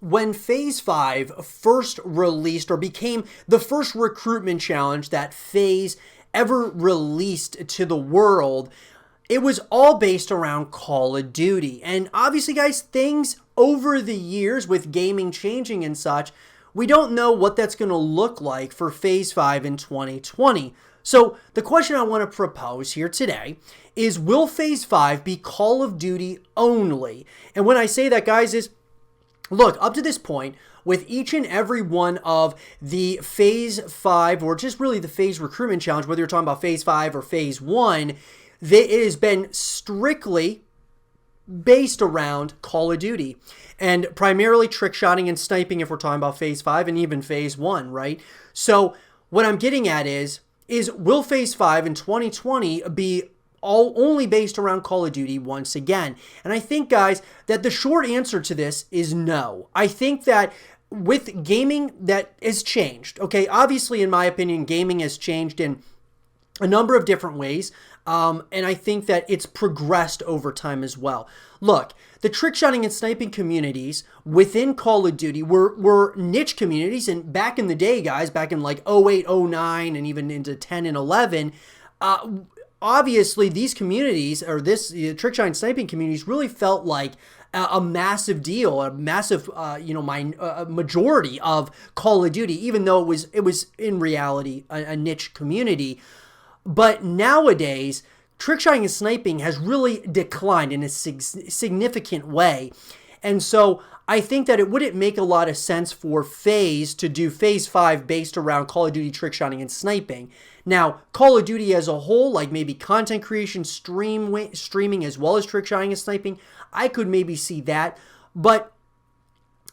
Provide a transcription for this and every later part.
when Phase 5 first released or became the first recruitment challenge that Phase ever released to the world, it was all based around Call of Duty. And obviously, guys, things over the years with gaming changing and such, we don't know what that's going to look like for Phase 5 in 2020. So the question I want to propose here today is, will Phase 5 be Call of Duty only? And when I say that, guys, is look, up to this point, with each and every one of the Phase 5, or just really the Phase Recruitment Challenge, whether you're talking about Phase 5 or Phase 1, it has been strictly based around Call of Duty. And primarily trick-shotting and sniping if we're talking about Phase 5 and even Phase 1, right? So what I'm getting at is will Phase 5 in 2020 be only based around Call of Duty once again? And I think, guys, that the short answer to this is no. I think that with gaming, that has changed. Okay, obviously, in my opinion, gaming has changed in a number of different ways. And I think that it's progressed over time as well. Look, the trick-shotting and sniping communities within Call of Duty were niche communities. And back in the day, guys, back in like 08, 09, and even into 10 and 11, obviously these communities, or this trick-shotting and sniping communities, really felt like a massive deal, a massive, majority of Call of Duty, even though it was in reality a niche community. But nowadays, trick-shotting and sniping has really declined in a significant way. And so I think that it wouldn't make a lot of sense for Phase to do Phase 5 based around Call of Duty trick-shotting and sniping. Now, Call of Duty as a whole, like maybe content creation, streaming, as well as trick-shotting and sniping, I could maybe see that. But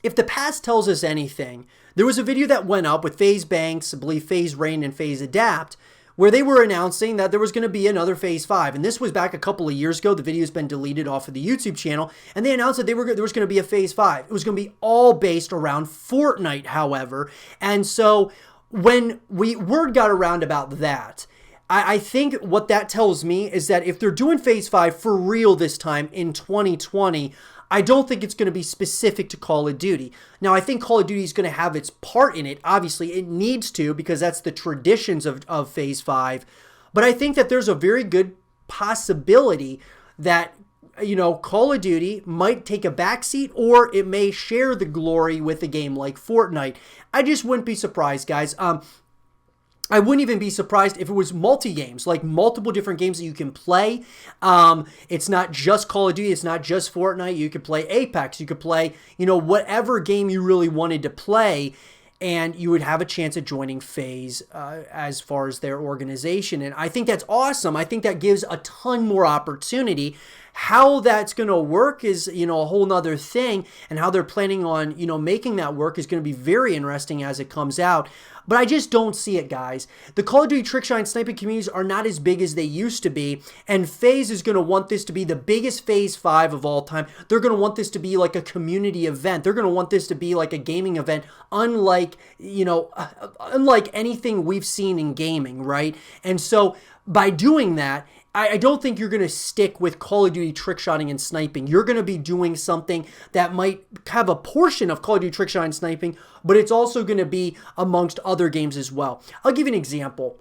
if the past tells us anything, there was a video that went up with FaZe Banks, I believe FaZe Rain and FaZe Adapt, where they were announcing that there was going to be another Phase 5. And this was back a couple of years ago. The video has been deleted off of the YouTube channel. And they announced that there was going to be a Phase 5. It was going to be all based around Fortnite, however. And so when word got around about that, I think what that tells me is that if they're doing Phase 5 for real this time in 2020, I don't think it's going to be specific to Call of Duty. Now, I think Call of Duty is going to have its part in it. Obviously, it needs to, because that's the traditions of Phase 5. But I think that there's a very good possibility that, Call of Duty might take a backseat, or it may share the glory with a game like Fortnite. I just wouldn't be surprised, guys. I wouldn't even be surprised if it was multi-games, like multiple different games that you can play. It's not just Call of Duty. It's not just Fortnite. You could play Apex. You could play, whatever game you really wanted to play, and you would have a chance at joining FaZe as far as their organization. And I think that's awesome. I think that gives a ton more opportunity. How that's going to work is, a whole nother thing, and how they're planning on, making that work is going to be very interesting as it comes out. But I just don't see it, guys. The Call of Duty trick-shotting sniping communities are not as big as they used to be, and FaZe is going to want this to be the biggest Phase 5 of all time. They're going to want this to be like a community event. They're going to want this to be like a gaming event, unlike anything we've seen in gaming, right? And so by doing that, I don't think you're going to stick with Call of Duty trick-shotting and sniping. You're going to be doing something that might have a portion of Call of Duty trick-shotting and sniping, but it's also going to be amongst other games as well. I'll give you an example.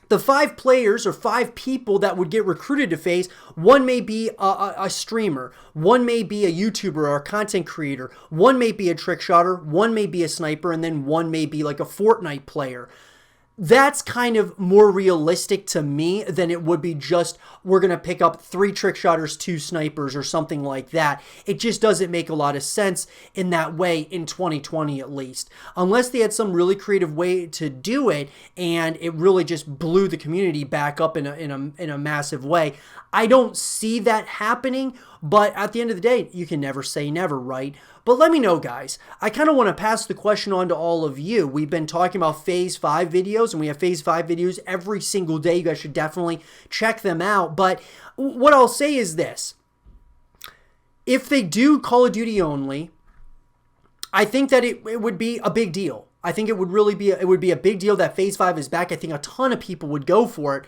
The 5 players or 5 people that would get recruited to FaZe, one may be a streamer, one may be a YouTuber or a content creator, one may be a trick-shotter, one may be a sniper, and then one may be like a Fortnite player. That's kind of more realistic to me than it would be just, we're going to pick up 3 trick shotters, 2 snipers, or something like that. It just doesn't make a lot of sense in that way in 2020 at least. Unless they had some really creative way to do it and it really just blew the community back up in a massive way. I don't see that happening, but at the end of the day, you can never say never, right? But let me know, guys. I kind of want to pass the question on to all of you. We've been talking about Phase 5 videos, and we have Phase 5 videos every single day. You guys should definitely check them out. But what I'll say is this. If they do Call of Duty only, I think that it would be a big deal. I think it would really be a big deal that Phase 5 is back. I think a ton of people would go for it.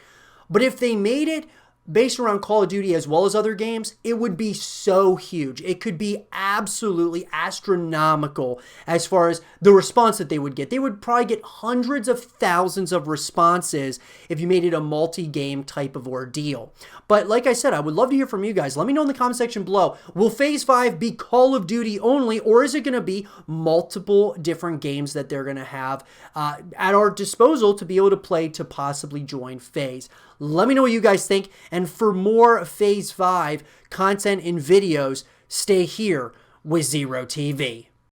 But if they made it based around Call of Duty as well as other games, it would be so huge. It could be absolutely astronomical as far as the response that they would get. They would probably get hundreds of thousands of responses if you made it a multi-game type of ordeal. But like I said, I would love to hear from you guys. Let me know in the comment section below. Will Phase 5 be Call of Duty only, or is it going to be multiple different games that they're going to have at our disposal to be able to play to possibly join Phase? Let me know what you guys think. And for more Phase 5 content and videos, stay here with Zero TV.